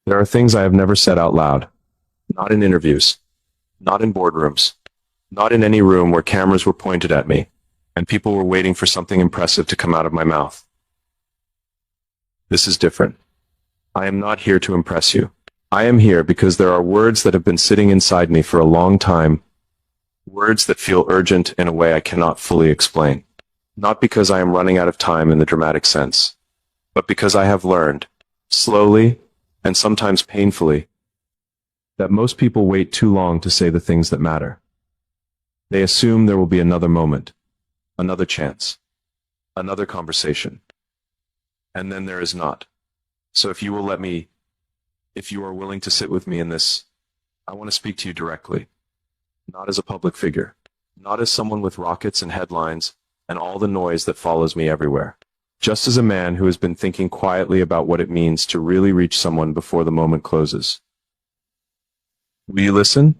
There are things I have never said out loud. Not in interviews. Not in boardrooms. Not in any room where cameras were pointed at me, and people were waiting for something impressive to come out of my mouth. This is different. I am not here to impress you. I am here because there are words that have been sitting inside me for a long time, words that feel urgent in a way I cannot fully explain. Not because I am running out of time in the dramatic sense, but because I have learned, slowly, and sometimes painfully, that most people wait too long to say the things that matter. They assume there will be another moment, another chance, another conversation. And then there is not. So if you will let me, if you are willing to sit with me in this, I want to speak to you directly. Not as a public figure, not as someone with rockets and headlines and all the noise that follows me everywhere. Just as a man who has been thinking quietly about what it means to really reach someone before the moment closes. Will you listen?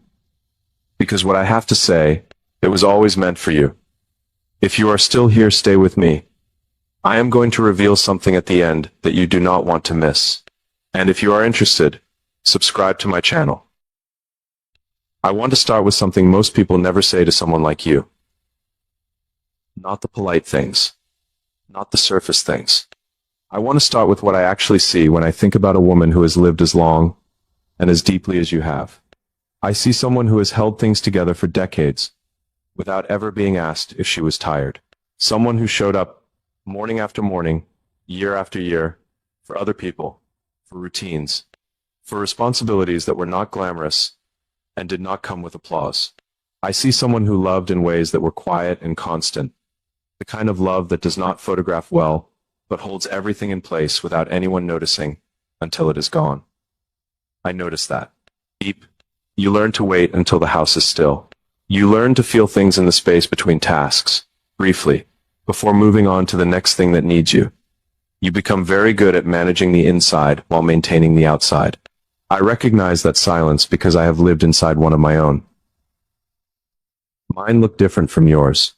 Because what I have to say, it was always meant for you. If you are still here, stay with me. I am going to reveal something at the end that you do not want to miss. And if you are interested, subscribe to my channel. I want to start with something most people never say to someone like you. Not the polite things. Not the surface things. I want to start with what I actually see when I think about a woman who has lived as long and as deeply as you have. I see someone who has held things together for decades without ever being asked if she was tired. Someone who showed up morning after morning, year after year, for other people, for routines, for responsibilities that were not glamorous and did not come with applause. I see someone who loved in ways that were quiet and constant, the kind of love that does not photograph well, but holds everything in place without anyone noticing until it is gone. I noticed that. Deep. You learn to wait until the house is still. You learn to feel things in the space between tasks, briefly, before moving on to the next thing that needs you. You become very good at managing the inside while maintaining the outside. I recognize that silence because I have lived inside one of my own. Mine looked different from yours.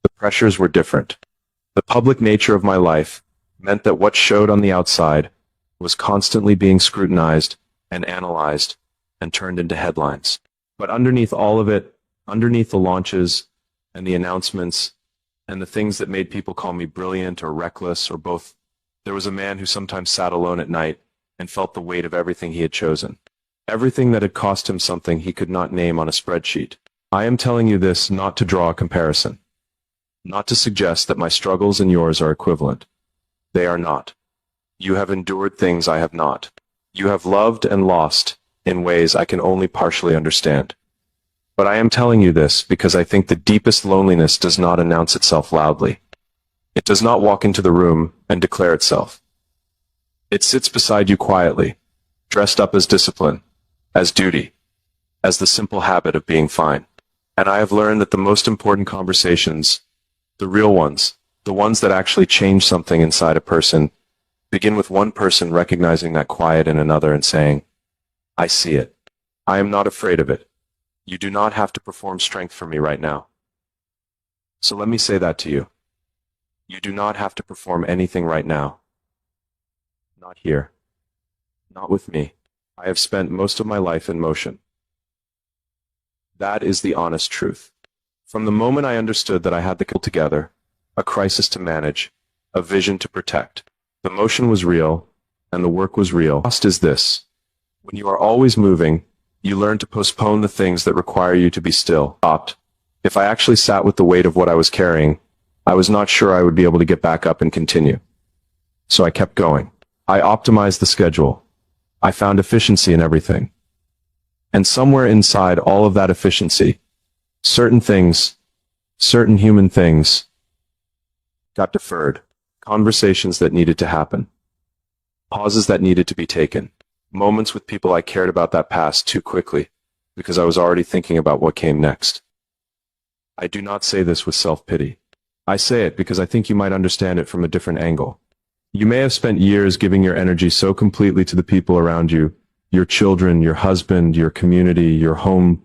The pressures were different. The public nature of my life meant that what showed on the outside was constantly being scrutinized and analyzed and turned into headlines. But underneath all of it, underneath the launches and the announcements and the things that made people call me brilliant or reckless or both, there was a man who sometimes sat alone at night and felt the weight of everything he had chosen. Everything that had cost him something he could not name on a spreadsheet. I am telling you this not to draw a comparison, not to suggest that my struggles and yours are equivalent. They are not. You have endured things I have not. You have loved and lost in ways I can only partially understand. But I am telling you this because I think the deepest loneliness does not announce itself loudly. It does not walk into the room and declare itself. It sits beside you quietly, dressed up as discipline, as duty, as the simple habit of being fine. And I have learned that the most important conversations, the real ones, the ones that actually change something inside a person, begin with one person recognizing that quiet in another and saying, I see it. I am not afraid of it. You do not have to perform strength for me right now. So let me say that to you. You do not have to perform anything right now. Not here. Not with me. I have spent most of my life in motion. That is the honest truth. From the moment I understood that I had the pull together, a crisis to manage, a vision to protect, the motion was real, and the work was real. The cost is this. When you are always moving, you learn to postpone the things that require you to be still. If I actually sat with the weight of what I was carrying, I was not sure I would be able to get back up and continue. So I kept going. I optimized the schedule. I found efficiency in everything. And somewhere inside all of that efficiency, certain things, certain human things, got deferred. Conversations that needed to happen. Pauses that needed to be taken. Moments with people I cared about that passed too quickly because I was already thinking about what came next. I do not say this with self-pity. I say it because I think you might understand it from a different angle. You may have spent years giving your energy so completely to the people around you, your children, your husband, your community, your home,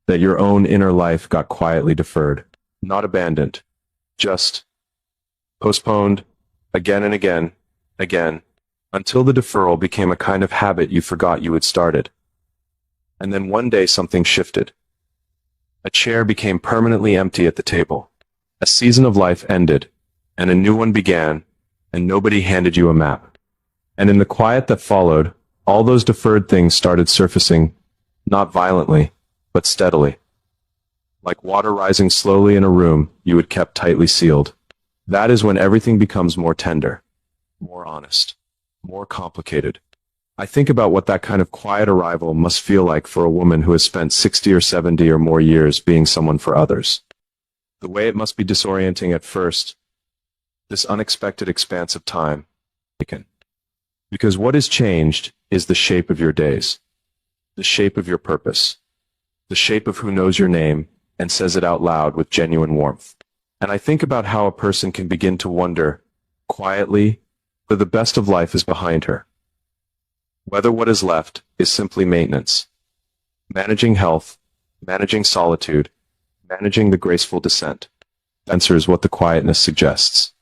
that your own inner life got quietly deferred. Not abandoned. Just postponed, again and again, until the deferral became a kind of habit you forgot you had started. And then one day something shifted. A chair became permanently empty at the table. A season of life ended, and a new one began, and nobody handed you a map. And in the quiet that followed, all those deferred things started surfacing, not violently, but steadily. Like water rising slowly in a room you had kept tightly sealed. That is when everything becomes more tender, more honest, more complicated. I think about what that kind of quiet arrival must feel like for a woman who has spent 60 or 70 or more years being someone for others. The way it must be disorienting at first, this unexpected expanse of time. Because what is changed is the shape of your days, the shape of your purpose, the shape of who knows your name and says it out loud with genuine warmth. And I think about how a person can begin to wonder, quietly, whether the best of life is behind her. Whether what is left is simply maintenance. Managing health, managing solitude, managing the graceful descent. Answers what the quietness suggests.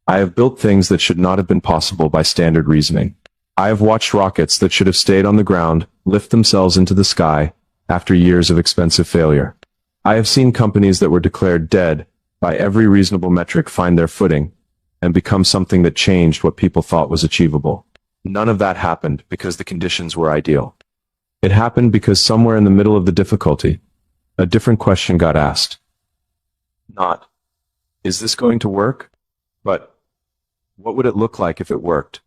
I have built things that should not have been possible by standard reasoning. I have watched rockets that should have stayed on the ground lift themselves into the sky after years of expensive failure. I have seen companies that were declared dead by every reasonable metric find their footing and become something that changed what people thought was achievable. None of that happened because the conditions were ideal. It happened because somewhere in the middle of the difficulty, a different question got asked. Not, is this going to work? But, what would it look like if it worked?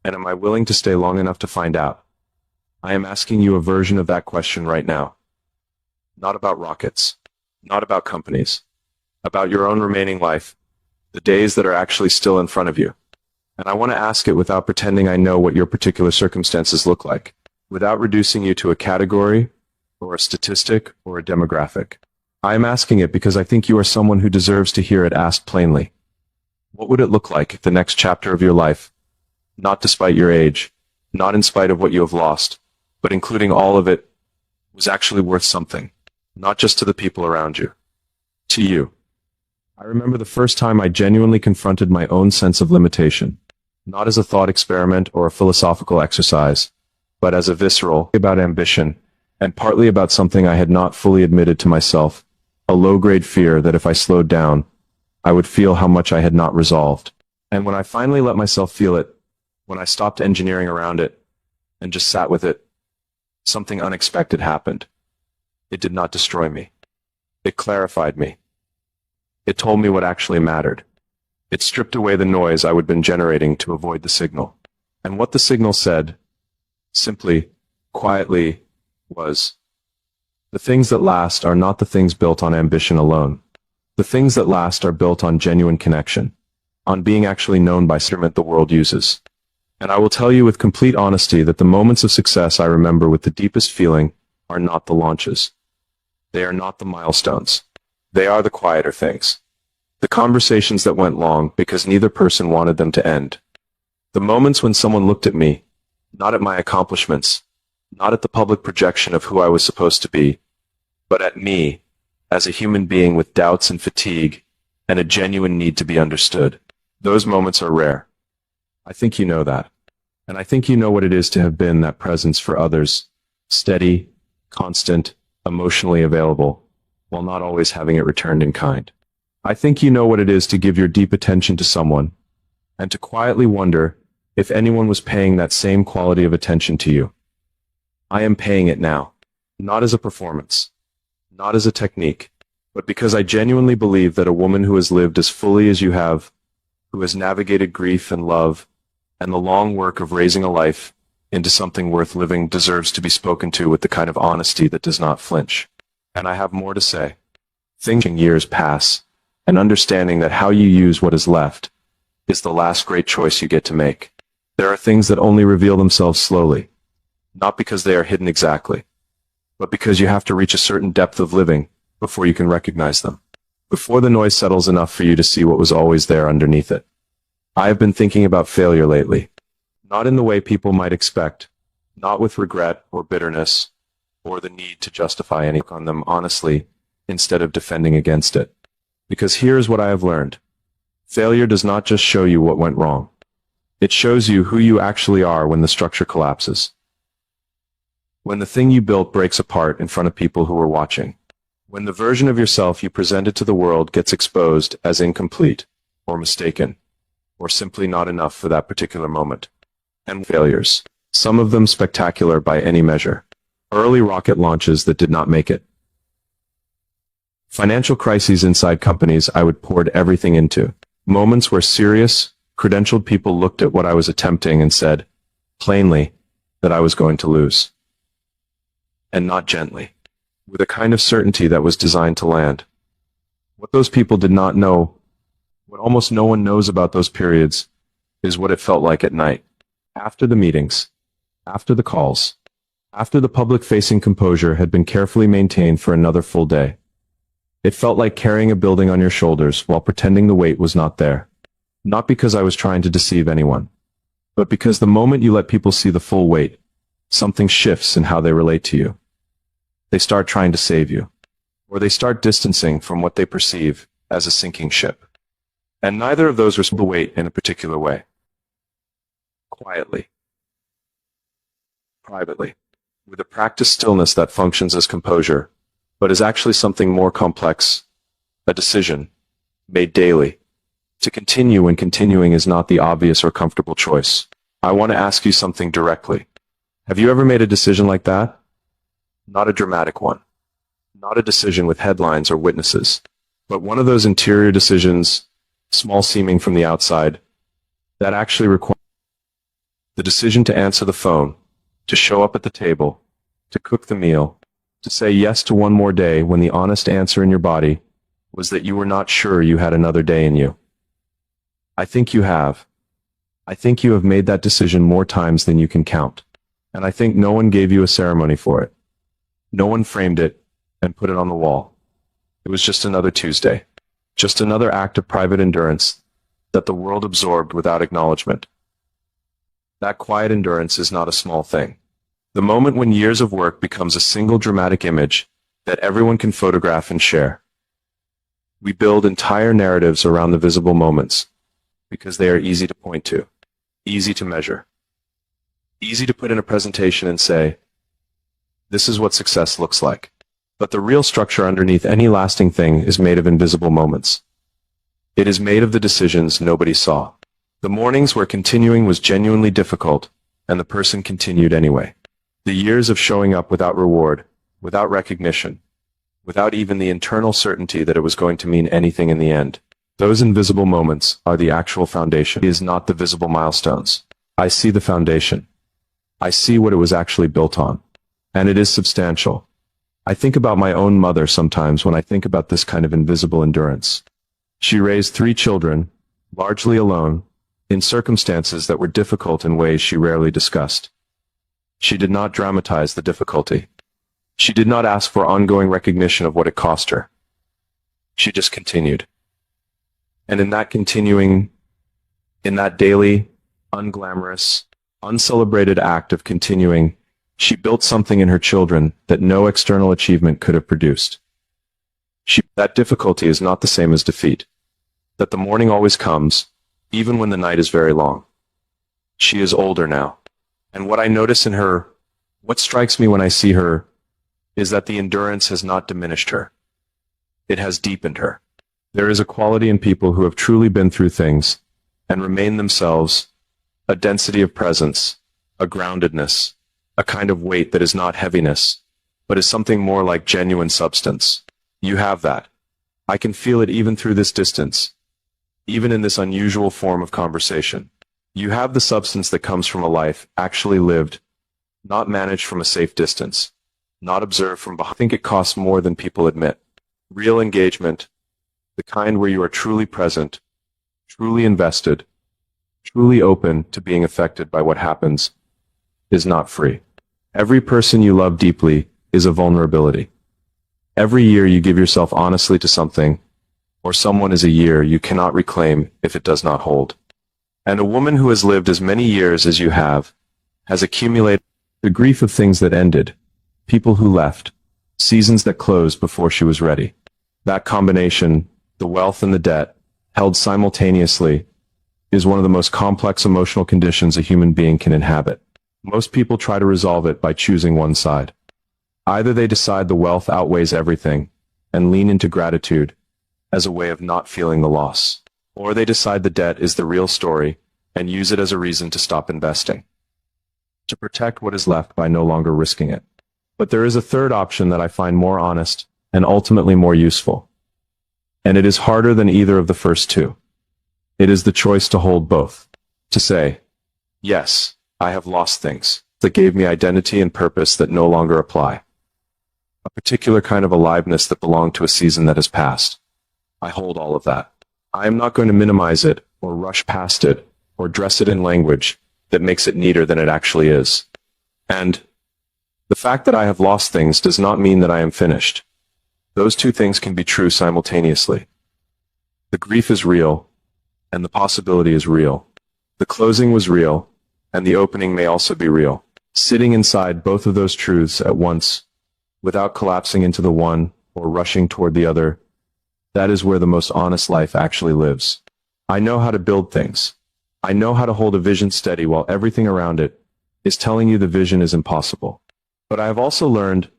And am I willing to stay long enough to find out? I am asking you a version of that question right now. Not about rockets, not about companies, about your own remaining life, the days that are actually still in front of you. And I want to ask it without pretending I know what your particular circumstances look like, without reducing you to a category, or a statistic, or a demographic. I am asking it because I think you are someone who deserves to hear it asked plainly. What would it look like if the next chapter of your life, not despite your age, not in spite of what you have lost, but including all of it, was actually worth something, not just to the people around you, to you? I remember the first time I genuinely confronted my own sense of limitation, not as a thought experiment or a philosophical exercise, but as a visceral about ambition, and partly about something I had not fully admitted to myself, a low-grade fear that if I slowed down, I would feel how much I had not resolved. And when I finally let myself feel it, when I stopped engineering around it, and just sat with it, something unexpected happened. It did not destroy me. It clarified me. It told me what actually mattered. It stripped away the noise I would been generating to avoid the signal. And what the signal said, simply, quietly, was, the things that last are not the things built on ambition alone. The things that last are built on genuine connection, on being actually known by instrument the world uses. And I will tell you with complete honesty that the moments of success I remember with the deepest feeling are not the launches. They are not the milestones. They are the quieter things. The conversations that went long because neither person wanted them to end. The moments when someone looked at me, not at my accomplishments, not at the public projection of who I was supposed to be, but at me, as a human being with doubts and fatigue, and a genuine need to be understood. Those moments are rare. I think you know that. And I think you know what it is to have been that presence for others, steady, constant, emotionally available, while not always having it returned in kind. I think you know what it is to give your deep attention to someone, and to quietly wonder if anyone was paying that same quality of attention to you. I am paying it now, not as a performance, not as a technique, but because I genuinely believe that a woman who has lived as fully as you have, who has navigated grief and love, and the long work of raising a life into something worth living deserves to be spoken to with the kind of honesty that does not flinch. And I have more to say. Thinking years pass, and understanding that how you use what is left is the last great choice you get to make. There are things that only reveal themselves slowly, not because they are hidden exactly, but because you have to reach a certain depth of living before you can recognize them, before the noise settles enough for you to see what was always there underneath it. I have been thinking about failure lately, not in the way people might expect, not with regret or bitterness, or the need to justify any on them honestly, instead of defending against it. Because here is what I have learned. Failure does not just show you what went wrong. It shows you who you actually are when the structure collapses. When the thing you built breaks apart in front of people who are watching. When the version of yourself you presented to the world gets exposed as incomplete, or mistaken, or simply not enough for that particular moment. And failures. Some of them spectacular by any measure. Early rocket launches that did not make it. Financial crises inside companies I would poured everything into. Moments where serious, credentialed people looked at what I was attempting and said, plainly, that I was going to lose. And not gently. With a kind of certainty that was designed to land. What those people did not know, what almost no one knows about those periods, is what it felt like at night. After the meetings, after the calls, after the public-facing composure had been carefully maintained for another full day. It felt like carrying a building on your shoulders while pretending the weight was not there. Not because I was trying to deceive anyone, but because the moment you let people see the full weight, something shifts in how they relate to you. They start trying to save you, or they start distancing from what they perceive as a sinking ship. And neither of those respond to weight in a particular way. Quietly. Privately. With a practiced stillness that functions as composure, but is actually something more complex, a decision, made daily, to continue when continuing is not the obvious or comfortable choice. I want to ask you something directly. Have you ever made a decision like that? Not a dramatic one. Not a decision with headlines or witnesses, but one of those interior decisions, small seeming from the outside, that actually requires the decision to answer the phone, to show up at the table, to cook the meal, to say yes to one more day when the honest answer in your body was that you were not sure you had another day in you. I think you have. I think you have made that decision more times than you can count. And I think no one gave you a ceremony for it. No one framed it and put it on the wall. It was just another Tuesday. Just another act of private endurance that the world absorbed without acknowledgement. That quiet endurance is not a small thing. The moment when years of work becomes a single dramatic image that everyone can photograph and share. We build entire narratives around the visible moments because they are easy to point to, easy to measure, easy to put in a presentation and say, this is what success looks like. But the real structure underneath any lasting thing is made of invisible moments. It is made of the decisions nobody saw. The mornings where continuing was genuinely difficult, and the person continued anyway. The years of showing up without reward, without recognition, without even the internal certainty that it was going to mean anything in the end. Those invisible moments are the actual foundation. It is not the visible milestones. I see the foundation. I see what it was actually built on. And it is substantial. I think about my own mother sometimes when I think about this kind of invisible endurance. She raised 3 children, largely alone, in circumstances that were difficult in ways she rarely discussed. She did not dramatize the difficulty. She did not ask for ongoing recognition of what it cost her. She just continued. And in that continuing, in that daily, unglamorous, uncelebrated act of continuing, she built something in her children that no external achievement could have produced. That difficulty is not the same as defeat. That the morning always comes, even when the night is very long. She is older now. And what I notice in her, what strikes me when I see her, is that the endurance has not diminished her. It has deepened her. There is a quality in people who have truly been through things and remain themselves, a density of presence, a groundedness, a kind of weight that is not heaviness, but is something more like genuine substance. You have that. I can feel it even through this distance, even in this unusual form of conversation. You have the substance that comes from a life actually lived, not managed from a safe distance, not observed from behind. I think it costs more than people admit. Real engagement, the kind where you are truly present, truly invested, truly open to being affected by what happens, is not free. Every person you love deeply is a vulnerability. Every year you give yourself honestly to something, or someone is a year you cannot reclaim if it does not hold. And a woman who has lived as many years as you have, has accumulated the grief of things that ended, people who left, seasons that closed before she was ready. That combination, the wealth and the debt, held simultaneously, is one of the most complex emotional conditions a human being can inhabit. Most people try to resolve it by choosing one side. Either they decide the wealth outweighs everything and lean into gratitude as a way of not feeling the loss, or they decide the debt is the real story and use it as a reason to stop investing, to protect what is left by no longer risking it. But there is a third option that I find more honest and ultimately more useful. And it is harder than either of the first two. It is the choice to hold both. To say, yes, I have lost things that gave me identity and purpose that no longer apply. A particular kind of aliveness that belonged to a season that has passed. I hold all of that. I am not going to minimize it or rush past it or dress it in language that makes it neater than it actually is. And the fact that I have lost things does not mean that I am finished. Those two things can be true simultaneously. The grief is real, and the possibility is real. The closing was real, and the opening may also be real. Sitting inside both of those truths at once, without collapsing into the one or rushing toward the other, that is where the most honest life actually lives. I know how to build things. I know how to hold a vision steady while everything around it is telling you the vision is impossible. But I have also learned,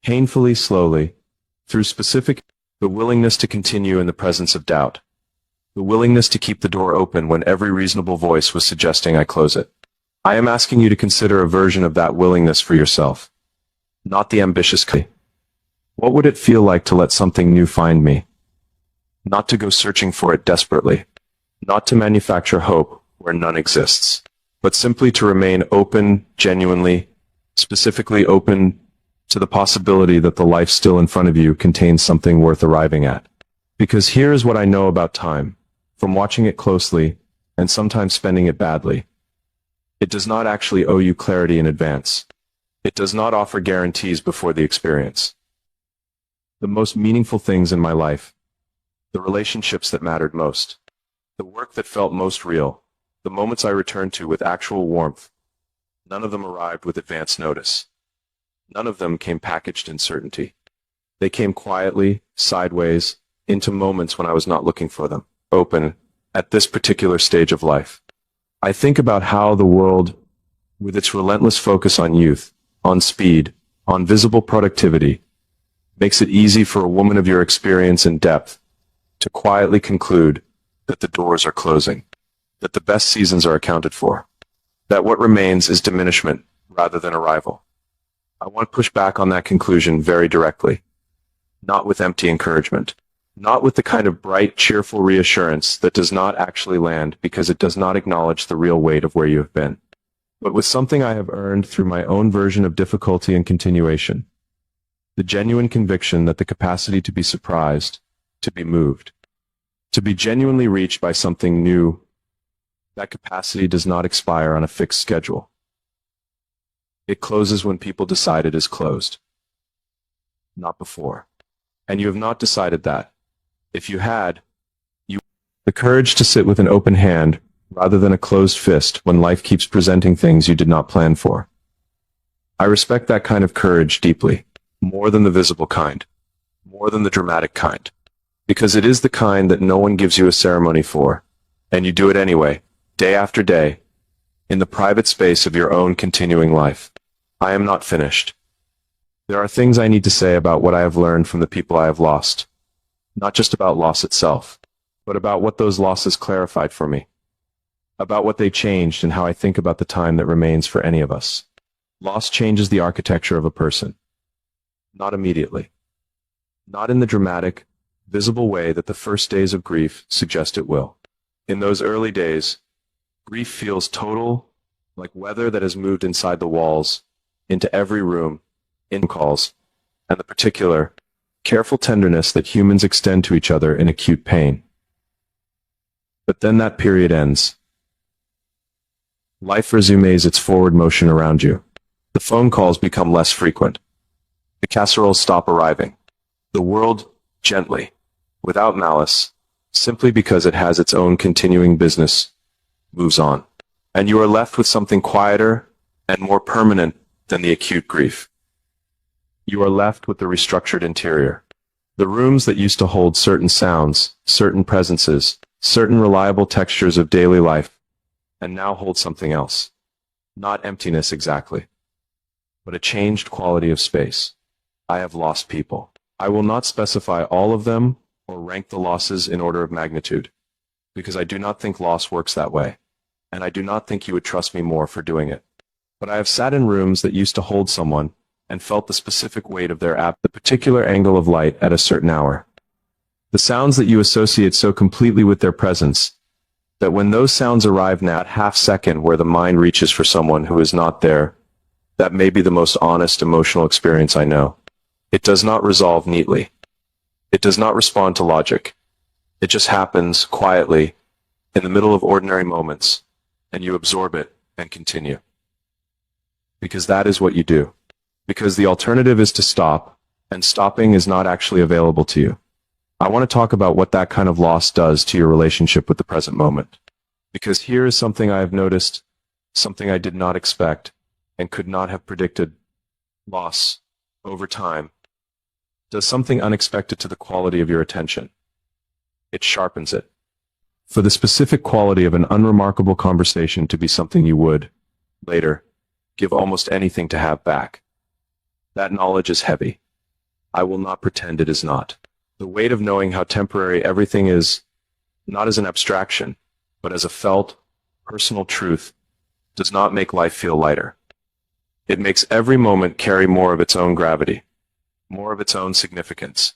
painfully slowly, through the willingness to continue in the presence of doubt. The willingness to keep the door open when every reasonable voice was suggesting I close it. I am asking you to consider a version of that willingness for yourself. Not the ambitious kind. What would it feel like to let something new find me? Not to go searching for it desperately. Not to manufacture hope where none exists. But simply to remain open, genuinely, specifically open to the possibility that the life still in front of you contains something worth arriving at. Because here is what I know about time, from watching it closely, and sometimes spending it badly. It does not actually owe you clarity in advance. It does not offer guarantees before the experience. The most meaningful things in my life, the relationships that mattered most, the work that felt most real, the moments I returned to with actual warmth, none of them arrived with advance notice. None of them came packaged in certainty. They came quietly, sideways, into moments when I was not looking for them, open, at this particular stage of life. I think about how the world, with its relentless focus on youth, on speed, on visible productivity, makes it easy for a woman of your experience and depth to quietly conclude that the doors are closing, that the best seasons are accounted for, that what remains is diminishment rather than arrival. I want to push back on that conclusion very directly, not with empty encouragement, not with the kind of bright, cheerful reassurance that does not actually land because it does not acknowledge the real weight of where you have been, but with something I have earned through my own version of difficulty and continuation, the genuine conviction that the capacity to be surprised, to be moved, to be genuinely reached by something new, that capacity does not expire on a fixed schedule. It closes when people decide it is closed, not before. And you have not decided that. If you had, the courage to sit with an open hand rather than a closed fist when life keeps presenting things you did not plan for. I respect that kind of courage deeply, more than the visible kind, more than the dramatic kind, because it is the kind that no one gives you a ceremony for, and you do it anyway, day after day, in the private space of your own continuing life. I am not finished. There are things I need to say about what I have learned from the people I have lost, not just about loss itself, but about what those losses clarified for me, about what they changed and how I think about the time that remains for any of us. Loss changes the architecture of a person, not immediately, not in the dramatic, visible way that the first days of grief suggest it will. In those early days, grief feels total, like weather that has moved inside the walls, into every room, in calls, and the particular, careful tenderness that humans extend to each other in acute pain. But then that period ends. Life resumes its forward motion around you. The phone calls become less frequent. The casseroles stop arriving. The world, gently, without malice, simply because it has its own continuing business, moves on. And you are left with something quieter and more permanent than the acute grief. You are left with the restructured interior. The rooms that used to hold certain sounds, certain presences, certain reliable textures of daily life, and now hold something else. Not emptiness exactly, but a changed quality of space. I have lost people. I will not specify all of them or rank the losses in order of magnitude, because I do not think loss works that way, and I do not think you would trust me more for doing it. But I have sat in rooms that used to hold someone and felt the specific weight of their the particular angle of light at a certain hour. The sounds that you associate so completely with their presence, that when those sounds arrive in that half second where the mind reaches for someone who is not there, that may be the most honest emotional experience I know. It does not resolve neatly. It does not respond to logic. It just happens quietly in the middle of ordinary moments, and you absorb it and continue. Because that is what you do. Because the alternative is to stop, and stopping is not actually available to you. I want to talk about what that kind of loss does to your relationship with the present moment. Because here is something I have noticed, something I did not expect, and could not have predicted. Loss, over time, does something unexpected to the quality of your attention. It sharpens it. For the specific quality of an unremarkable conversation to be something you would, later, give almost anything to have back. That knowledge is heavy. I will not pretend it is not. The weight of knowing how temporary everything is, not as an abstraction, but as a felt, personal truth, does not make life feel lighter. It makes every moment carry more of its own gravity, more of its own significance.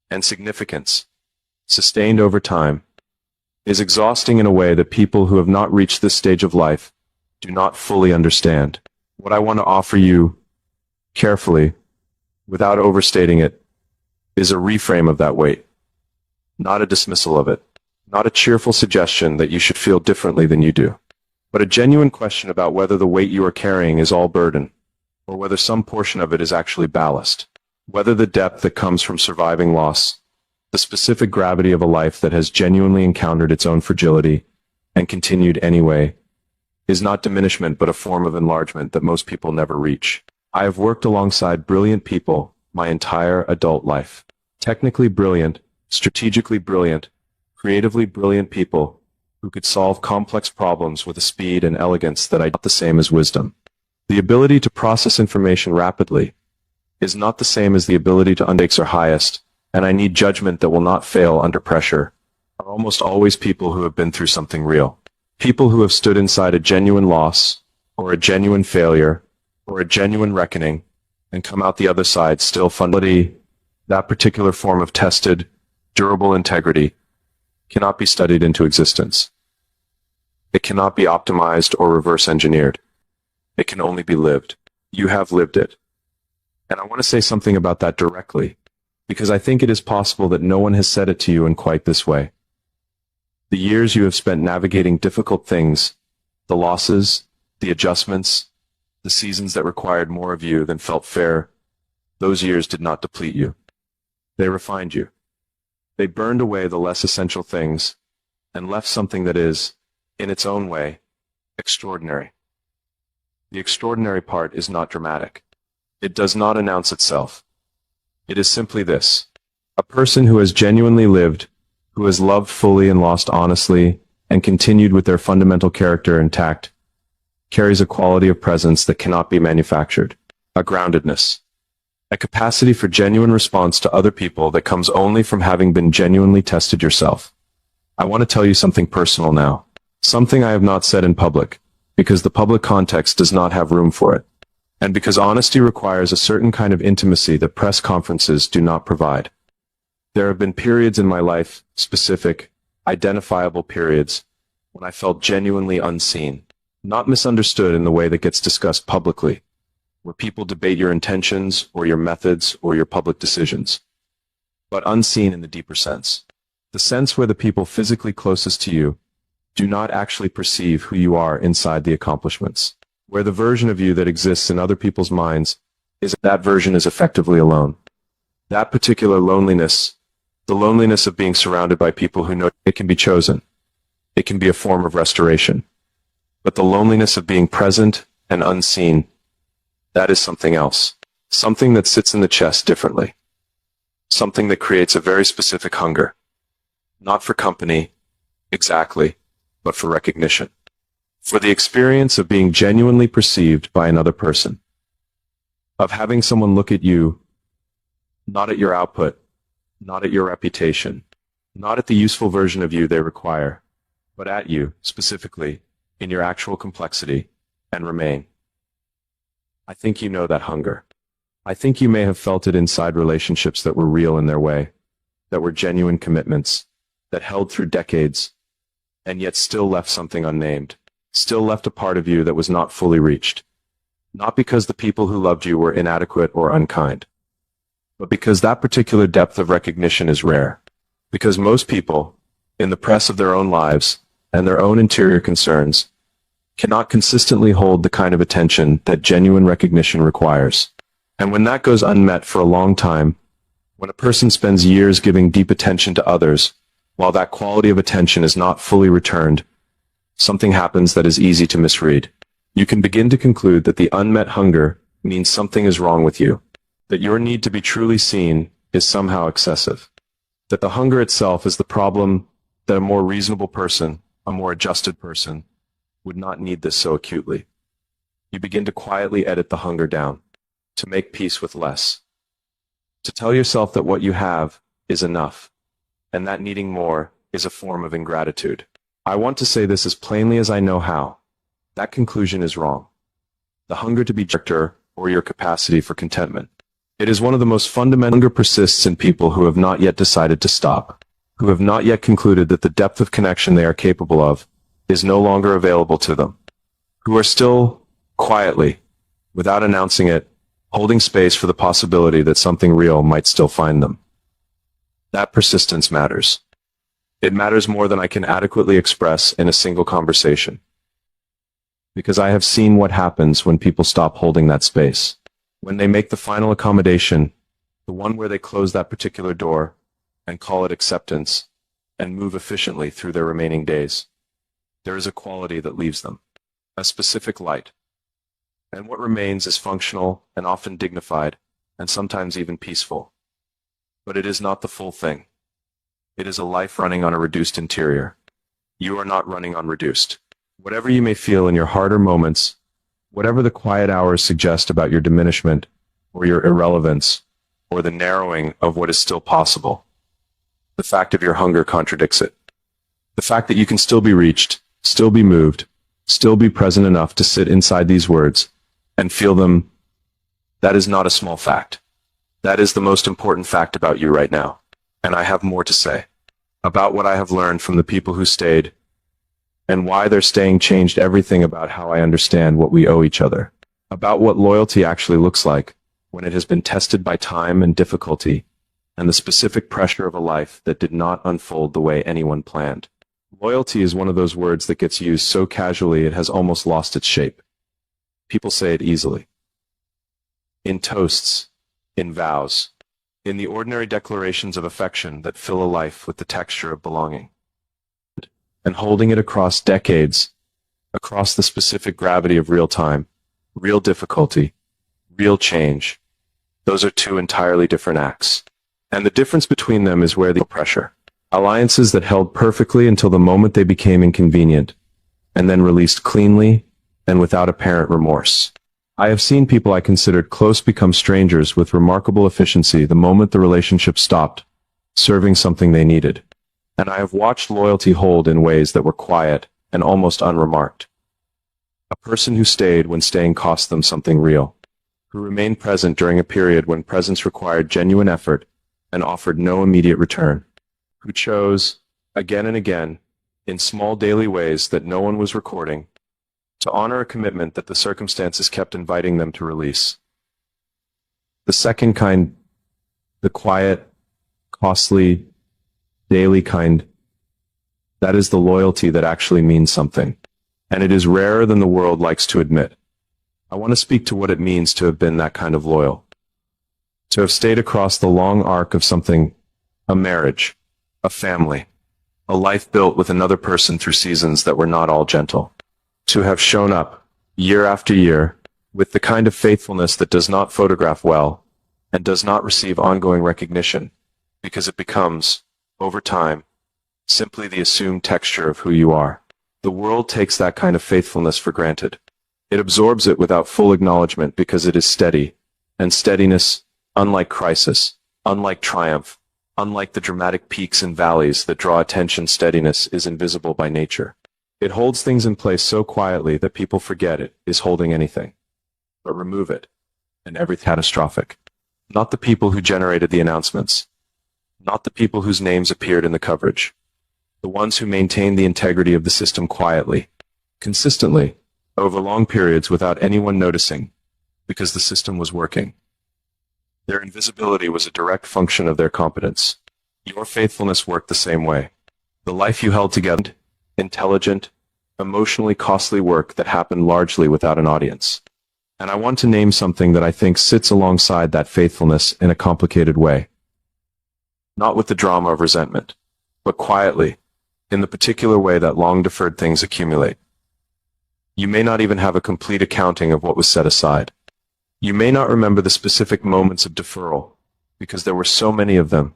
And significance, sustained over time, is exhausting in a way that people who have not reached this stage of life do not fully understand. What I want to offer you, carefully, without overstating it, is a reframe of that weight, not a dismissal of it, not a cheerful suggestion that you should feel differently than you do, but a genuine question about whether the weight you are carrying is all burden, or whether some portion of it is actually ballast, whether the depth that comes from surviving loss, the specific gravity of a life that has genuinely encountered its own fragility and continued anyway, is not diminishment but a form of enlargement that most people never reach. I have worked alongside brilliant people my entire adult life. Technically brilliant, strategically brilliant, creatively brilliant people who could solve complex problems with a speed and elegance that are not the same as wisdom. The ability to process information rapidly is not the same as the ability to stakes are highest, and I need judgment that will not fail under pressure, are almost always people who have been through something real. People who have stood inside a genuine loss, or a genuine failure, or a genuine reckoning, and come out the other side still fundamental. That particular form of tested, durable integrity cannot be studied into existence. It cannot be optimized or reverse engineered. It can only be lived. You have lived it. And I want to say something about that directly, because I think it is possible that no one has said it to you in quite this way. The years you have spent navigating difficult things, the losses, the adjustments, the seasons that required more of you than felt fair, those years did not deplete you. They refined you. They burned away the less essential things and left something that is, in its own way, extraordinary. The extraordinary part is not dramatic. It does not announce itself. It is simply this: a person who has genuinely lived, who has loved fully and lost honestly, and continued with their fundamental character intact, carries a quality of presence that cannot be manufactured, a groundedness, a capacity for genuine response to other people that comes only from having been genuinely tested yourself. I want to tell you something personal now, something I have not said in public, because the public context does not have room for it, and because honesty requires a certain kind of intimacy that press conferences do not provide. There have been periods in my life, specific, identifiable periods, when I felt genuinely unseen. Not misunderstood in the way that gets discussed publicly, where people debate your intentions or your methods or your public decisions, but unseen in the deeper sense. The sense where the people physically closest to you do not actually perceive who you are inside the accomplishments, where the version of you that exists in other people's minds is that version is effectively alone. That particular loneliness, the loneliness of being surrounded by people who know it can be chosen. It can be a form of restoration. But the loneliness of being present and unseen, that is something else. Something that sits in the chest differently. Something that creates a very specific hunger. Not for company, exactly, but for recognition. For the experience of being genuinely perceived by another person. Of having someone look at you, not at your output, not at your reputation, not at the useful version of you they require, but at you, specifically, in your actual complexity, and remain. I think you know that hunger. I think you may have felt it inside relationships that were real in their way, that were genuine commitments, that held through decades, and yet still left something unnamed, still left a part of you that was not fully reached. Not because the people who loved you were inadequate or unkind, but because that particular depth of recognition is rare. Because most people, in the press of their own lives and their own interior concerns, cannot consistently hold the kind of attention that genuine recognition requires. And when that goes unmet for a long time, when a person spends years giving deep attention to others, while that quality of attention is not fully returned, something happens that is easy to misread. You can begin to conclude that the unmet hunger means something is wrong with you, that your need to be truly seen is somehow excessive, that the hunger itself is the problem, that a more reasonable person, a more adjusted person, would not need this so acutely. You begin to quietly edit the hunger down, to make peace with less, to tell yourself that what you have is enough, and that needing more is a form of ingratitude. I want to say this as plainly as I know how. That conclusion is wrong. The hunger to be character or your capacity for contentment. It is one of the most fundamental. Hunger persists in people who have not yet decided to stop, who have not yet concluded that the depth of connection they are capable of is no longer available to them, who are still, quietly, without announcing it, holding space for the possibility that something real might still find them. That persistence matters. It matters more than I can adequately express in a single conversation. Because I have seen what happens when people stop holding that space. When they make the final accommodation, the one where they close that particular door, and call it acceptance, and move efficiently through their remaining days. There is a quality that leaves them, a specific light. And what remains is functional and often dignified, and sometimes even peaceful. But it is not the full thing. It is a life running on a reduced interior. You are not running on reduced. Whatever you may feel in your harder moments, whatever the quiet hours suggest about your diminishment, or your irrelevance, or the narrowing of what is still possible, the fact of your hunger contradicts it. The fact that you can still be reached, still be moved, still be present enough to sit inside these words and feel them, that is not a small fact. That is the most important fact about you right now. And I have more to say about what I have learned from the people who stayed, and why their staying changed everything about how I understand what we owe each other, about what loyalty actually looks like when it has been tested by time and difficulty, and the specific pressure of a life that did not unfold the way anyone planned. Loyalty is one of those words that gets used so casually it has almost lost its shape. People say it easily. In toasts, in vows, in the ordinary declarations of affection that fill a life with the texture of belonging. And holding it across decades, across the specific gravity of real time, real difficulty, real change. Those are two entirely different acts. And the difference between them is where the pressure. Alliances that held perfectly until the moment they became inconvenient, and then released cleanly and without apparent remorse. I have seen people I considered close become strangers with remarkable efficiency the moment the relationship stopped, serving something they needed. And I have watched loyalty hold in ways that were quiet and almost unremarked. A person who stayed when staying cost them something real, who remained present during a period when presence required genuine effort and offered no immediate return, who chose, again and again, in small daily ways that no one was recording, to honor a commitment that the circumstances kept inviting them to release. The second kind, the quiet, costly, daily kind, that is the loyalty that actually means something, and it is rarer than the world likes to admit. I want to speak to what it means to have been that kind of loyal, to have stayed across the long arc of something, a marriage, a family, a life built with another person through seasons that were not all gentle, to have shown up, year after year, with the kind of faithfulness that does not photograph well, and does not receive ongoing recognition, because it becomes, over time, simply the assumed texture of who you are. The world takes that kind of faithfulness for granted. It absorbs it without full acknowledgement because it is steady, and steadiness, unlike crisis, unlike triumph, unlike the dramatic peaks and valleys that draw attention, steadiness is invisible by nature. It holds things in place so quietly that people forget it is holding anything. But remove it, and everything catastrophic. Not the people who generated the announcements. Not the people whose names appeared in the coverage. The ones who maintained the integrity of the system quietly, consistently, over long periods without anyone noticing, because the system was working. Their invisibility was a direct function of their competence. Your faithfulness worked the same way. The life you held together, intelligent, emotionally costly work that happened largely without an audience. And I want to name something that I think sits alongside that faithfulness in a complicated way. Not with the drama of resentment, but quietly, in the particular way that long-deferred things accumulate. You may not even have a complete accounting of what was set aside. You may not remember the specific moments of deferral, because there were so many of them,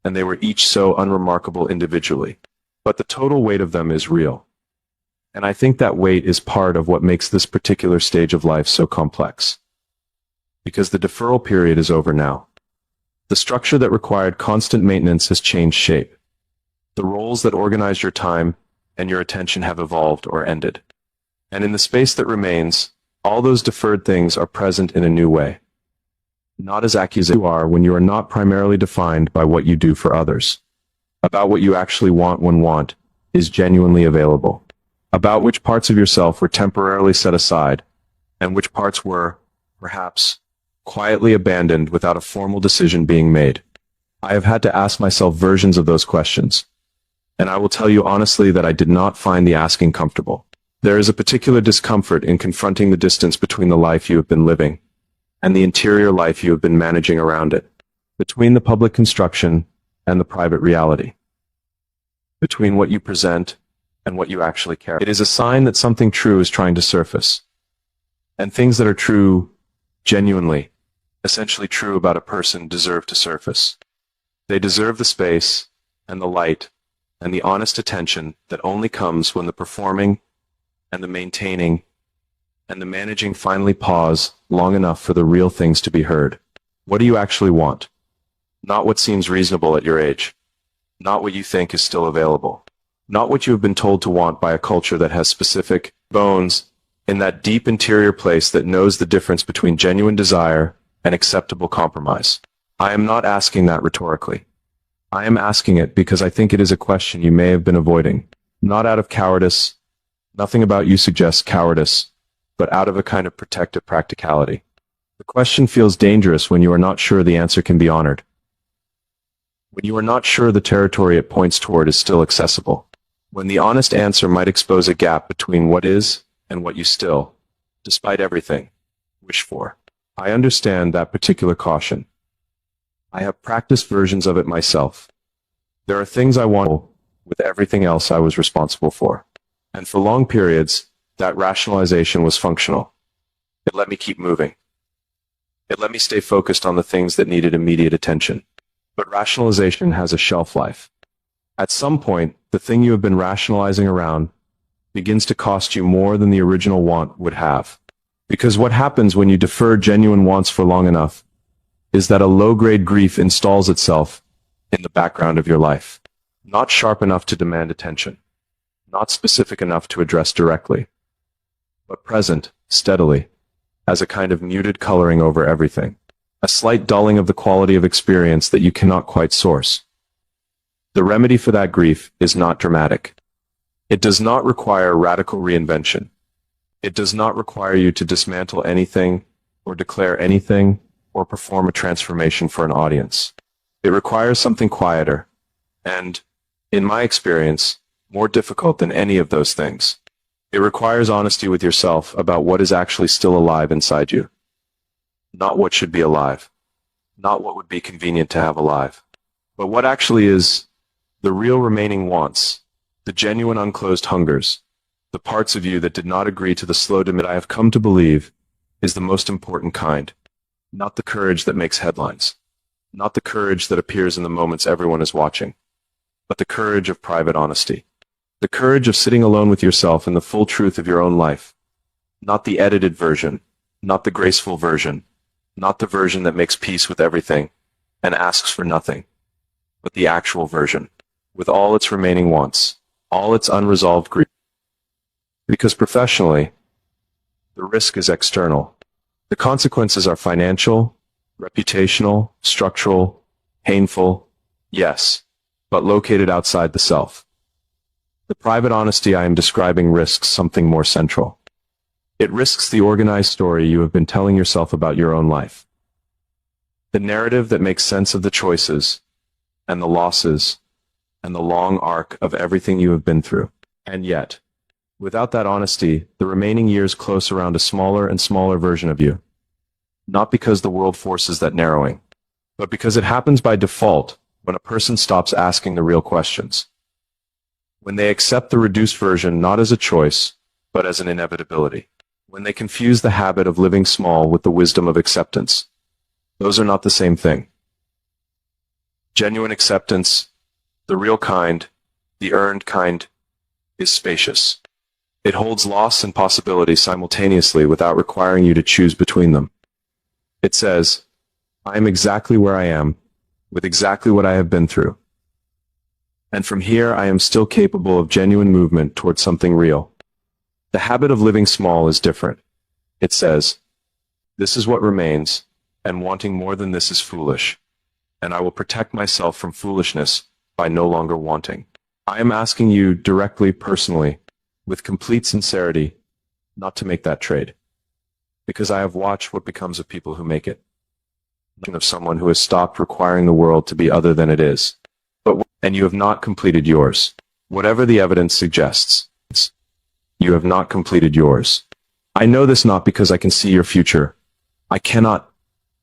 and they were each so unremarkable individually. But the total weight of them is real. And I think that weight is part of what makes this particular stage of life so complex. Because the deferral period is over now. The structure that required constant maintenance has changed shape. The roles that organized your time and your attention have evolved or ended. And in the space that remains, all those deferred things are present in a new way. Not as accusations you are when you are not primarily defined by what you do for others. About what you actually want when want is genuinely available. About which parts of yourself were temporarily set aside, and which parts were, perhaps, quietly abandoned without a formal decision being made. I have had to ask myself versions of those questions, and I will tell you honestly that I did not find the asking comfortable. There is a particular discomfort in confronting the distance between the life you have been living and the interior life you have been managing around it, between the public construction and the private reality, between what you present and what you actually care. It is a sign that something true is trying to surface, and things that are true, genuinely, essentially true about a person deserve to surface. They deserve the space and the light and the honest attention that only comes when the performing and the maintaining and the managing finally pause long enough for the real things to be heard. What do you actually want? Not what seems reasonable at your age. Not what you think is still available. Not what you have been told to want by a culture that has specific bones in that deep interior place that knows the difference between genuine desire and acceptable compromise. I am not asking that rhetorically. I am asking it because I think it is a question you may have been avoiding. Not out of cowardice. Nothing about you suggests cowardice, but out of a kind of protective practicality. The question feels dangerous when you are not sure the answer can be honored. When you are not sure the territory it points toward is still accessible. When the honest answer might expose a gap between what is and what you still, despite everything, wish for. I understand that particular caution. I have practiced versions of it myself. There are things I want with everything else I was responsible for. And for long periods, that rationalization was functional. It let me keep moving. It let me stay focused on the things that needed immediate attention. But rationalization has a shelf life. At some point, the thing you have been rationalizing around begins to cost you more than the original want would have. Because what happens when you defer genuine wants for long enough is that a low-grade grief installs itself in the background of your life. Not sharp enough to demand attention. Not specific enough to address directly, but present, steadily, as a kind of muted coloring over everything. A slight dulling of the quality of experience that you cannot quite source. The remedy for that grief is not dramatic. It does not require radical reinvention. It does not require you to dismantle anything, or declare anything, or perform a transformation for an audience. It requires something quieter, and, in my experience, more difficult than any of those things. It requires honesty with yourself about what is actually still alive inside you. Not what should be alive. Not what would be convenient to have alive. But what actually is the real remaining wants, the genuine unclosed hungers, the parts of you that did not agree to the slow demit I have come to believe is the most important kind. Not the courage that makes headlines. Not the courage that appears in the moments everyone is watching. but the courage of private honesty. The courage of sitting alone with yourself in the full truth of your own life. Not the edited version, not the graceful version, not the version that makes peace with everything and asks for nothing, but the actual version, with all its remaining wants, all its unresolved grief. Because professionally, the risk is external. The consequences are financial, reputational, structural, painful, yes, but located outside the self. The private honesty I am describing risks something more central. It risks the organized story you have been telling yourself about your own life. The narrative that makes sense of the choices, and the losses, and the long arc of everything you have been through. And yet, without that honesty, the remaining years close around a smaller and smaller version of you. Not because the world forces that narrowing, but because it happens by default when a person stops asking the real questions. When they accept the reduced version not as a choice, but as an inevitability. When they confuse the habit of living small with the wisdom of acceptance. Those are not the same thing. Genuine acceptance, the real kind, the earned kind, is spacious. It holds loss and possibility simultaneously without requiring you to choose between them. It says, I am exactly where I am, with exactly what I have been through. And from here I am still capable of genuine movement towards something real. The habit of living small is different. It says, this is what remains, and wanting more than this is foolish, and I will protect myself from foolishness by no longer wanting. I am asking you directly, personally, with complete sincerity, not to make that trade. Because I have watched what becomes of people who make it. Of someone who has stopped requiring the world to be other than it is. And you have not completed yours. Whatever the evidence suggests, you have not completed yours. I know this not because I can see your future. I cannot,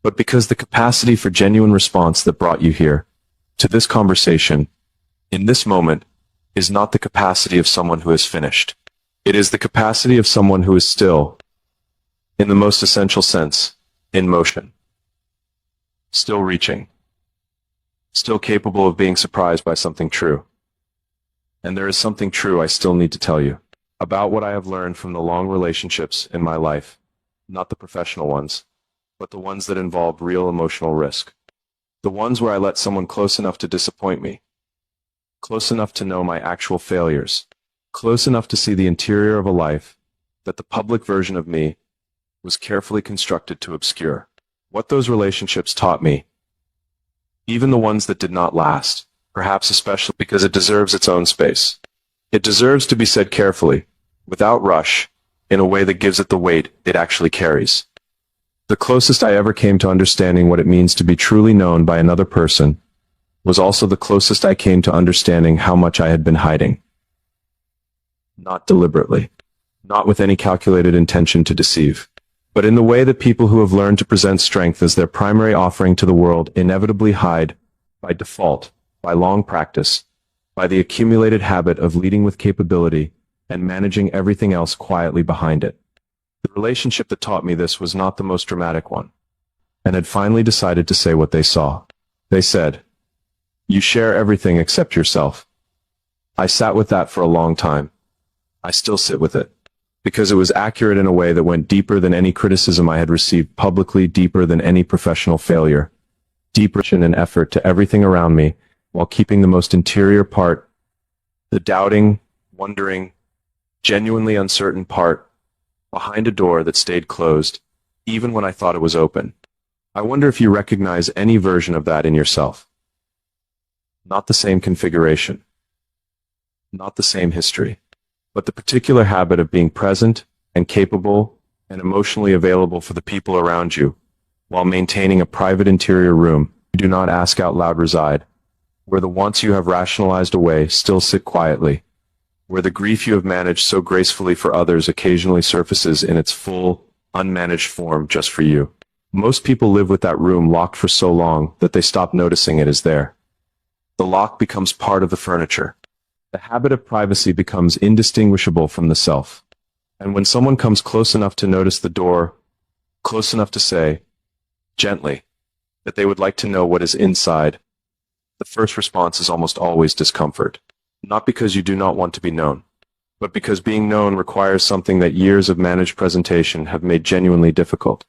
but because the capacity for genuine response that brought you here, to this conversation, in this moment, is not the capacity of someone who has finished. It is the capacity of someone who is still, in the most essential sense, in motion. Still reaching. Still capable of being surprised by something true. And there is something true I still need to tell you about what I have learned from the long relationships in my life, not the professional ones, but the ones that involved real emotional risk. The ones where I let someone close enough to disappoint me, close enough to know my actual failures, close enough to see the interior of a life that the public version of me was carefully constructed to obscure. What those relationships taught me, even the ones that did not last, perhaps especially because it deserves its own space. It deserves to be said carefully, without rush, in a way that gives it the weight it actually carries. The closest I ever came to understanding what it means to be truly known by another person was also the closest I came to understanding how much I had been hiding. Not deliberately, not with any calculated intention to deceive, but in the way that people who have learned to present strength as their primary offering to the world inevitably hide, by default, by long practice, by the accumulated habit of leading with capability and managing everything else quietly behind it. The relationship that taught me this was not the most dramatic one, and had finally decided to say what they saw. They said, "You share everything except yourself." I sat with that for a long time. I still sit with it, because it was accurate in a way that went deeper than any criticism I had received publicly, deeper than any professional failure, deeper in an effort to everything around me, while keeping the most interior part, the doubting, wondering, genuinely uncertain part, behind a door that stayed closed, even when I thought it was open. I wonder if you recognize any version of that in yourself. Not the same configuration, not the same history, but the particular habit of being present and capable and emotionally available for the people around you, while maintaining a private interior room you do not ask out loud reside, where the wants you have rationalized away still sit quietly, where the grief you have managed so gracefully for others occasionally surfaces in its full, unmanaged form just for you. Most people live with that room locked for so long that they stop noticing it is there. The lock becomes part of the furniture. The habit of privacy becomes indistinguishable from the self. And when someone comes close enough to notice the door, close enough to say, gently, that they would like to know what is inside, the first response is almost always discomfort. Not because you do not want to be known, but because being known requires something that years of managed presentation have made genuinely difficult.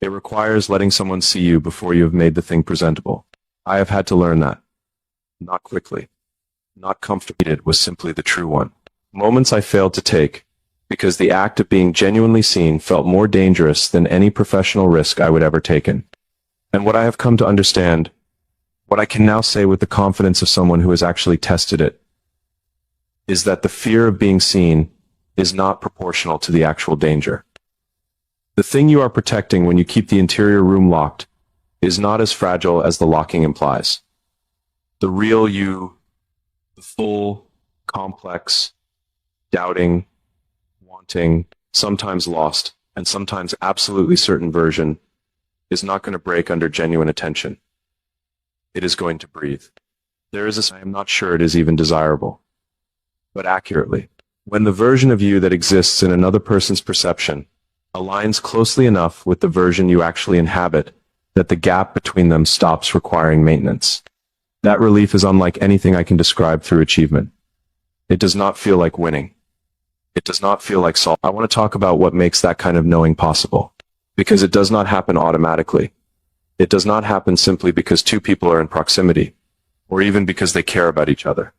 It requires letting someone see you before you have made the thing presentable. I have had to learn that. Not quickly. Not comfortably. It was simply the true one. Moments I failed to take, because the act of being genuinely seen felt more dangerous than any professional risk I would ever taken. And what I have come to understand, what I can now say with the confidence of someone who has actually tested it, is that the fear of being seen is not proportional to the actual danger. The thing you are protecting when you keep the interior room locked is not as fragile as the locking implies. The real you, the full, complex, doubting, wanting, sometimes lost, and sometimes absolutely certain version is not going to break under genuine attention. It is going to breathe. There is I am not sure it is even desirable. But accurately, when the version of you that exists in another person's perception aligns closely enough with the version you actually inhabit that the gap between them stops requiring maintenance. That relief is unlike anything I can describe through achievement. It does not feel like winning. It does not feel like solving. I want to talk about what makes that kind of knowing possible. Because it does not happen automatically. It does not happen simply because two people are in proximity, or even because they care about each other.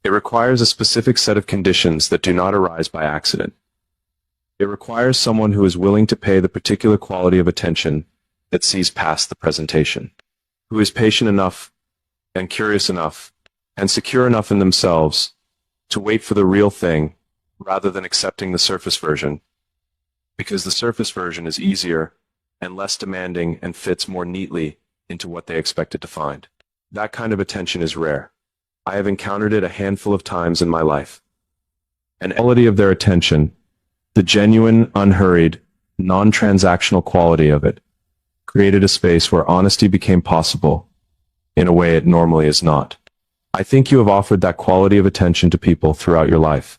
It requires a specific set of conditions that do not arise by accident. It requires someone who is willing to pay the particular quality of attention that sees past the presentation, who is patient enough and curious enough and secure enough in themselves to wait for the real thing rather than accepting the surface version, because the surface version is easier and less demanding and fits more neatly into what they expected to find. That kind of attention is rare. I have encountered it a handful of times in my life. And the quality of their attention, the genuine, unhurried, non-transactional quality of it, created a space where honesty became possible in a way it normally is not. I think you have offered that quality of attention to people throughout your life.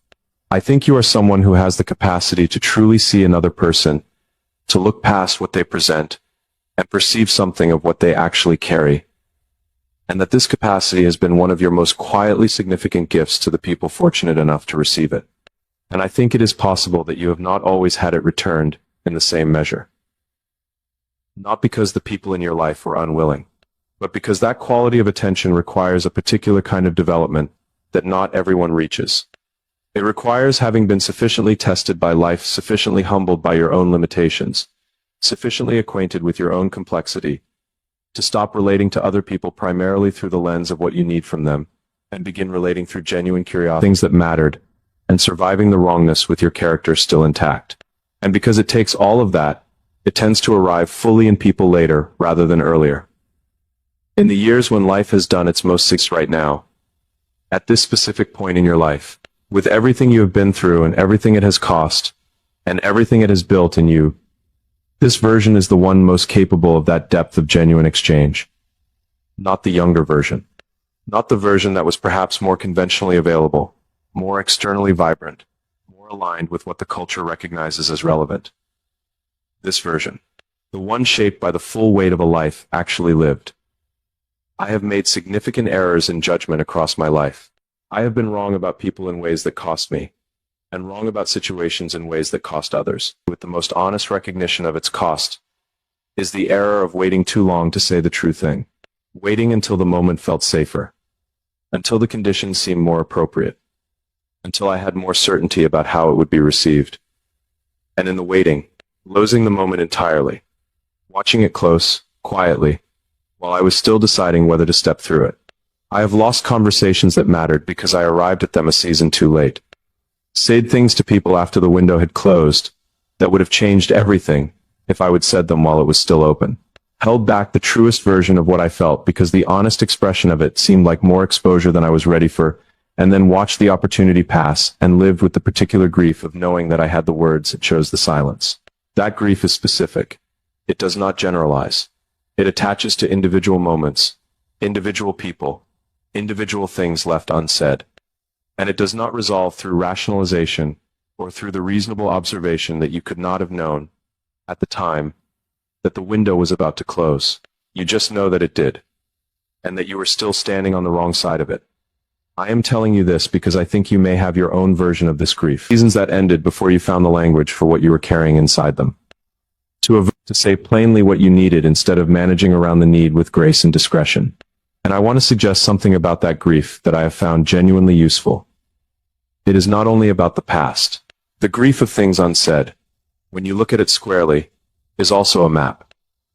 I think you are someone who has the capacity to truly see another person, to look past what they present, and perceive something of what they actually carry, and that this capacity has been one of your most quietly significant gifts to the people fortunate enough to receive it. And I think it is possible that you have not always had it returned in the same measure. Not because the people in your life were unwilling, but because that quality of attention requires a particular kind of development that not everyone reaches. It requires having been sufficiently tested by life, sufficiently humbled by your own limitations, sufficiently acquainted with your own complexity, to stop relating to other people primarily through the lens of what you need from them, and begin relating through genuine curiosity, things that mattered, and surviving the wrongness with your character still intact. And because it takes all of that, it tends to arrive fully in people later rather than earlier. In the years when life has done its most success right now, at this specific point in your life, with everything you have been through and everything it has cost, and everything it has built in you, this version is the one most capable of that depth of genuine exchange. Not the younger version. Not the version that was perhaps more conventionally available, more externally vibrant, more aligned with what the culture recognizes as relevant. This version. The one shaped by the full weight of a life actually lived. I have made significant errors in judgment across my life. I have been wrong about people in ways that cost me, and wrong about situations in ways that cost others. With the most honest recognition of its cost is the error of waiting too long to say the true thing, waiting until the moment felt safer, until the conditions seemed more appropriate, until I had more certainty about how it would be received. And in the waiting, losing the moment entirely, watching it close, quietly, while I was still deciding whether to step through it. I have lost conversations that mattered because I arrived at them a season too late. Said things to people after the window had closed that would have changed everything if I would said them while it was still open. Held back the truest version of what I felt because the honest expression of it seemed like more exposure than I was ready for, and then watched the opportunity pass and lived with the particular grief of knowing that I had the words and chose the silence. That grief is specific. It does not generalize. It attaches to individual moments, individual people, individual things left unsaid. And it does not resolve through rationalization or through the reasonable observation that you could not have known at the time that the window was about to close. You just know that it did. and that you are still standing on the wrong side of it. I am telling you this because I think you may have your own version of this grief. Seasons that ended before you found the language for what you were carrying inside them. To say plainly what you needed instead of managing around the need with grace and discretion. And I want to suggest something about that grief that I have found genuinely useful. It is not only about the past. The grief of things unsaid, when you look at it squarely, is also a map.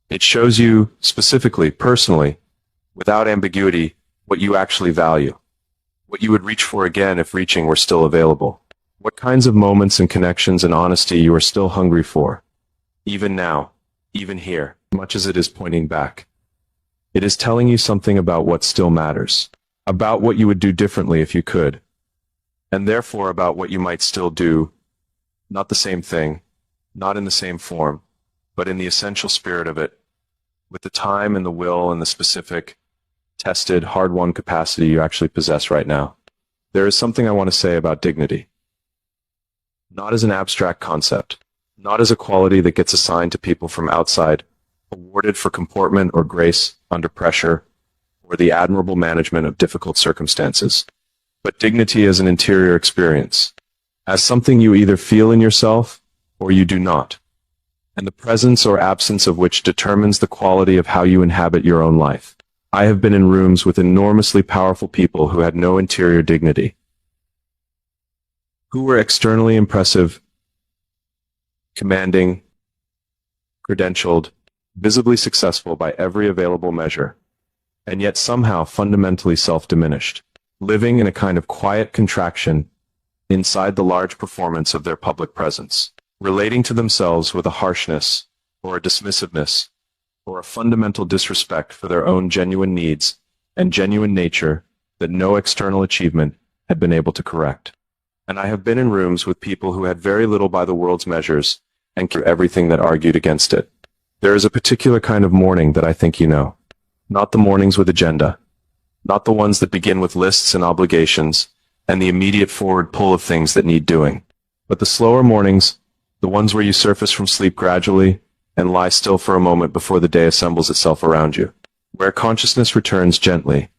It shows you, specifically, personally, without ambiguity, what you actually value. What you would reach for again if reaching were still available. What kinds of moments and connections and honesty you are still hungry for. Even now, even here, much as it is pointing back. It is telling you something about what still matters. About what you would do differently if you could. And therefore about what you might still do. Not the same thing, not in the same form, but in the essential spirit of it. With the time and the will and the specific, tested, hard-won capacity you actually possess right now. There is something I want to say about dignity. Not as an abstract concept, not as a quality that gets assigned to people from outside, awarded for comportment or grace under pressure, or the admirable management of difficult circumstances, but dignity as an interior experience, as something you either feel in yourself or you do not, and the presence or absence of which determines the quality of how you inhabit your own life. I have been in rooms with enormously powerful people who had no interior dignity, who were externally impressive, commanding, credentialed, visibly successful by every available measure, and yet somehow fundamentally self-diminished, living in a kind of quiet contraction inside the large performance of their public presence, relating to themselves with a harshness or a dismissiveness or a fundamental disrespect for their own genuine needs and genuine nature that no external achievement had been able to correct. And I have been in rooms with people who had very little by the world's measures and everything that argued against it. There is a particular kind of mourning that I think you know. Not the mornings with agenda. Not the ones that begin with lists and obligations and the immediate forward pull of things that need doing. But the slower mornings, the ones where you surface from sleep gradually and lie still for a moment before the day assembles itself around you, where consciousness returns gently,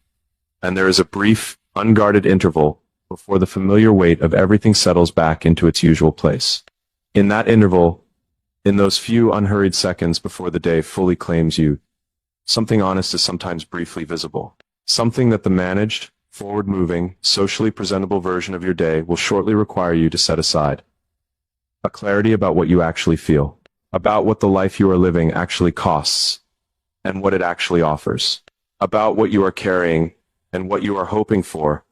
and there is a brief, unguarded interval before the familiar weight of everything settles back into its usual place. In that interval, in those few unhurried seconds before the day fully claims you, something honest is sometimes briefly visible. Something that the managed, forward-moving, socially presentable version of your day will shortly require you to set aside. A clarity about what you actually feel, about what the life you are living actually costs, and what it actually offers, about what you are carrying and what you are hoping for,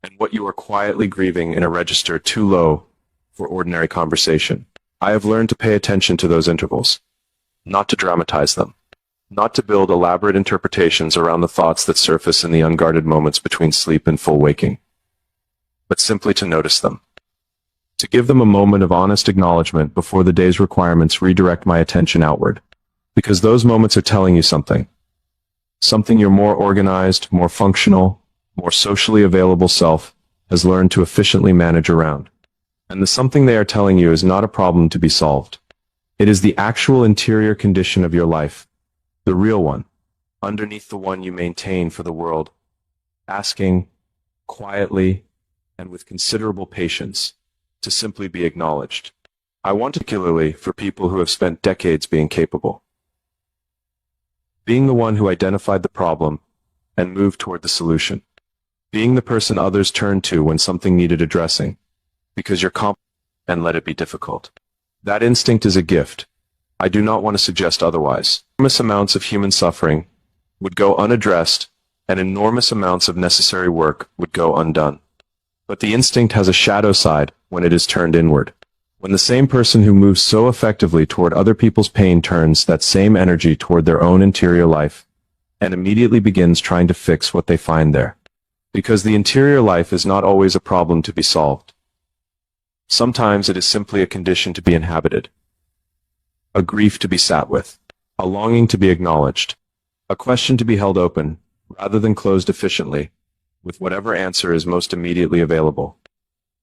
and what you are quietly grieving in a register too low for ordinary conversation. I have learned to pay attention to those intervals, not to dramatize them, not to build elaborate interpretations around the thoughts that surface in the unguarded moments between sleep and full waking, but simply to notice them. To give them a moment of honest acknowledgement before the day's requirements redirect my attention outward. Because those moments are telling you something. Something your more organized, more functional, more socially available self has learned to efficiently manage around. And the something they are telling you is not a problem to be solved. It is the actual interior condition of your life, the real one, underneath the one you maintain for the world, asking, quietly, and with considerable patience, to simply be acknowledged. I want particularly for people who have spent decades being capable. Being the one who identified the problem and moved toward the solution. Being the person others turned to when something needed addressing, because you're competent and let it be difficult. That instinct is a gift. I do not want to suggest otherwise. Enormous amounts of human suffering would go unaddressed, and enormous amounts of necessary work would go undone. But the instinct has a shadow side when it is turned inward. When the same person who moves so effectively toward other people's pain turns that same energy toward their own interior life, and immediately begins trying to fix what they find there. Because the interior life is not always a problem to be solved. Sometimes it is simply a condition to be inhabited. A grief to be sat with. A longing to be acknowledged. A question to be held open, rather than closed efficiently, with whatever answer is most immediately available.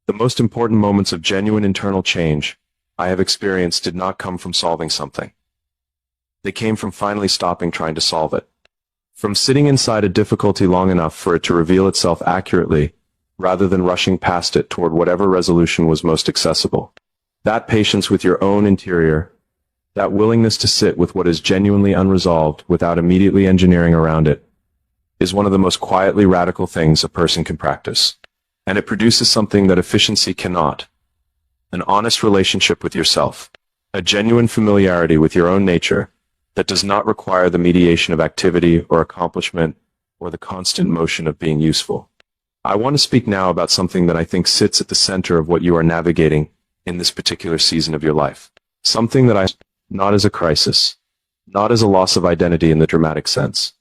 The most important moments of genuine internal change I have experienced did not come from solving something. They came from finally stopping trying to solve it. From sitting inside a difficulty long enough for it to reveal itself accurately, rather than rushing past it toward whatever resolution was most accessible. That patience with your own interior, that willingness to sit with what is genuinely unresolved without immediately engineering around it, is one of the most quietly radical things a person can practice. And it produces something that efficiency cannot: an honest relationship with yourself, a genuine familiarity with your own nature that does not require the mediation of activity or accomplishment or the constant motion of being useful. I want to speak now about something that I think sits at the center of what you are navigating in this particular season of your life. Something that I not as a crisis, not as a loss of identity in the dramatic sense,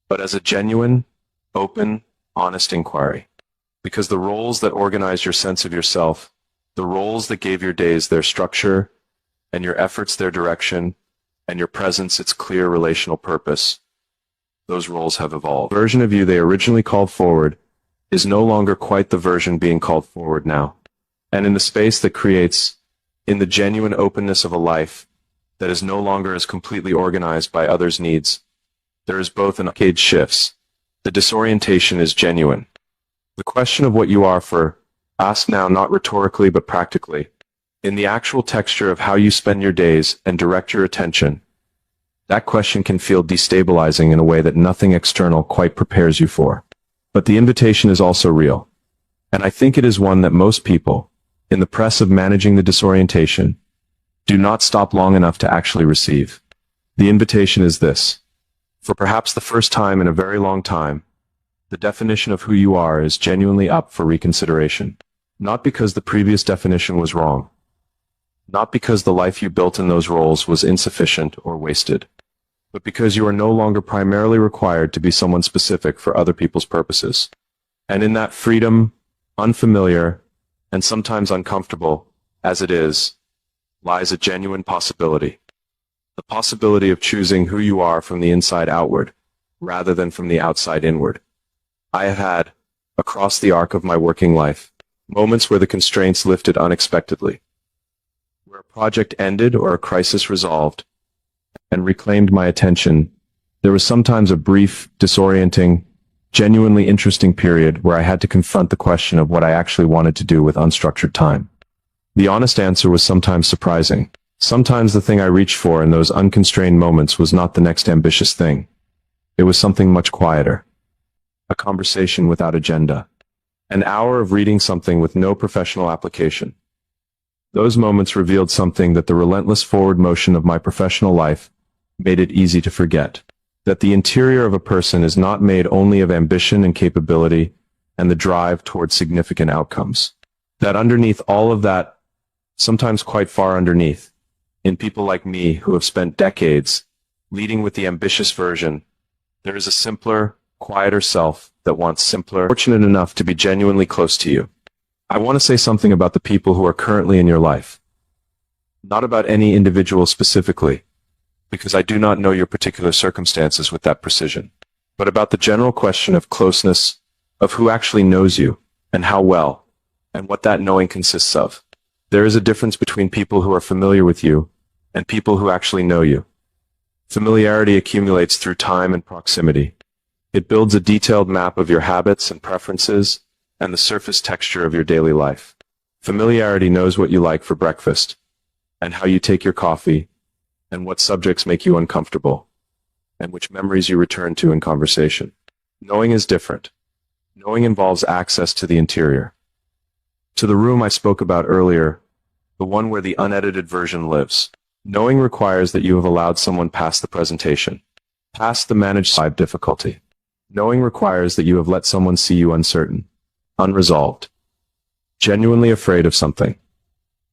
but as a genuine, open, honest inquiry. Because the roles that organize your sense of yourself, the roles that gave your days their structure, and your efforts their direction, and your presence its clear relational purpose, those roles have evolved. The version of you they originally called forward is no longer quite the version being called forward now. And in the space that creates, in the genuine openness of a life that is no longer as completely organized by others' needs, there is both an arcade shifts. The disorientation is genuine. The question of what you are for, asked now not rhetorically but practically, in the actual texture of how you spend your days and direct your attention, that question can feel destabilizing in a way that nothing external quite prepares you for. But the invitation is also real. And I think it is one that most people, in the press of managing the disorientation, do not stop long enough to actually receive. The invitation is this: for perhaps the first time in a very long time, the definition of who you are is genuinely up for reconsideration. Not because the previous definition was wrong. Not because the life you built in those roles was insufficient or wasted, but because you are no longer primarily required to be someone specific for other people's purposes. And in that freedom, unfamiliar, and sometimes uncomfortable, as it is, lies a genuine possibility. The possibility of choosing who you are from the inside outward, rather than from the outside inward. I have had, across the arc of my working life, moments where the constraints lifted unexpectedly, where a project ended or a crisis resolved, and reclaimed my attention. There was sometimes a brief, disorienting, genuinely interesting period where I had to confront the question of what I actually wanted to do with unstructured time. The honest answer was sometimes surprising. Sometimes the thing I reached for in those unconstrained moments was not the next ambitious thing. It was something much quieter. A conversation without agenda. An hour of reading something with no professional application. Those moments revealed something that the relentless forward motion of my professional life made it easy to forget. That the interior of a person is not made only of ambition and capability and the drive towards significant outcomes. That underneath all of that, sometimes quite far underneath, in people like me who have spent decades leading with the ambitious version, there is a simpler, quieter self that wants simpler, fortunate enough to be genuinely close to you. I want to say something about the people who are currently in your life. Not about any individual specifically, because I do not know your particular circumstances with that precision, but about the general question of closeness, of who actually knows you, and how well, and what that knowing consists of. There is a difference between people who are familiar with you and people who actually know you. Familiarity accumulates through time and proximity. It builds a detailed map of your habits and preferences and the surface texture of your daily life. Familiarity knows what you like for breakfast, and how you take your coffee, and what subjects make you uncomfortable, and which memories you return to in conversation. Knowing is different. Knowing involves access to the interior. To the room I spoke about earlier, the one where the unedited version lives. Knowing requires that you have allowed someone past the presentation, past the managed side difficulty. Knowing requires that you have let someone see you uncertain, unresolved, genuinely afraid of something,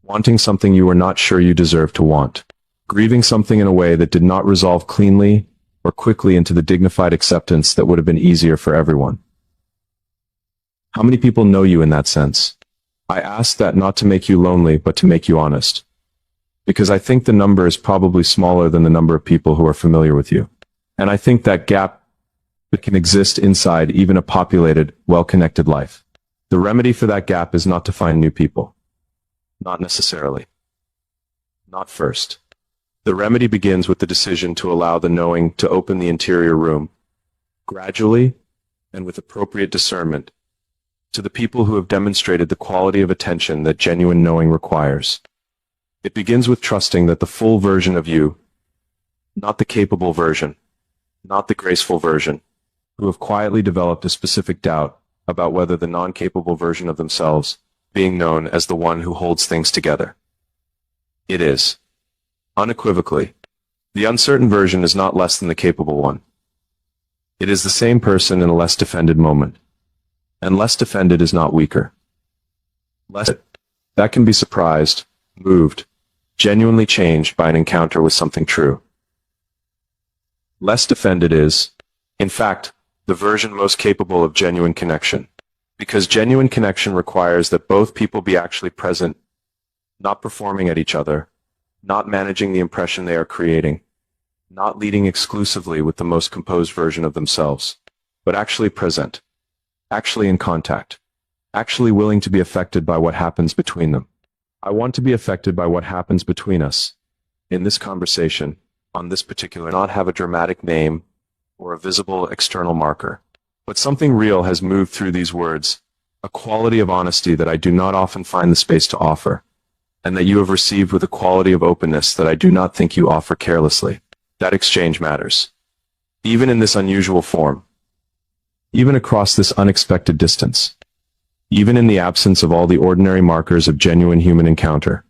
wanting something you were not sure you deserved to want, grieving something in a way that did not resolve cleanly or quickly into the dignified acceptance that would have been easier for everyone. How many people know you in that sense? I ask that not to make you lonely, but to make you honest. Because I think the number is probably smaller than the number of people who are familiar with you. And I think that gap that can exist inside even a populated, well-connected life. The remedy for that gap is not to find new people. Not necessarily. Not first. The remedy begins with the decision to allow the knowing to open the interior room gradually, and with appropriate discernment, to the people who have demonstrated the quality of attention that genuine knowing requires. It begins with trusting that the full version of you, not the capable version, not the graceful version, who have quietly developed a specific doubt about whether the non-capable version of themselves, being known as the one who holds things together. It is, unequivocally, the uncertain version is not less than the capable one. It is the same person in a less defended moment. And less defended is not weaker. Less that can be surprised, moved, genuinely changed by an encounter with something true. Less defended is, in fact, the version most capable of genuine connection. Because genuine connection requires that both people be actually present, not performing at each other, not managing the impression they are creating, not leading exclusively with the most composed version of themselves, but actually present, actually in contact, actually willing to be affected by what happens between them. I want to be affected by what happens between us. In this conversation, on this particular, not have a dramatic name or a visible external marker. But something real has moved through these words, a quality of honesty that I do not often find the space to offer, and that you have received with a quality of openness that I do not think you offer carelessly. That exchange matters. Even in this unusual form. Even across this unexpected distance. Even in the absence of all the ordinary markers of genuine human encounter.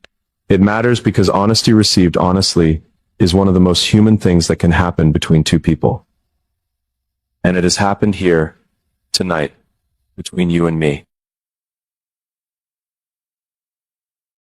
It matters because honesty received honestly is one of the most human things that can happen between two people. And it has happened here, tonight, between you and me.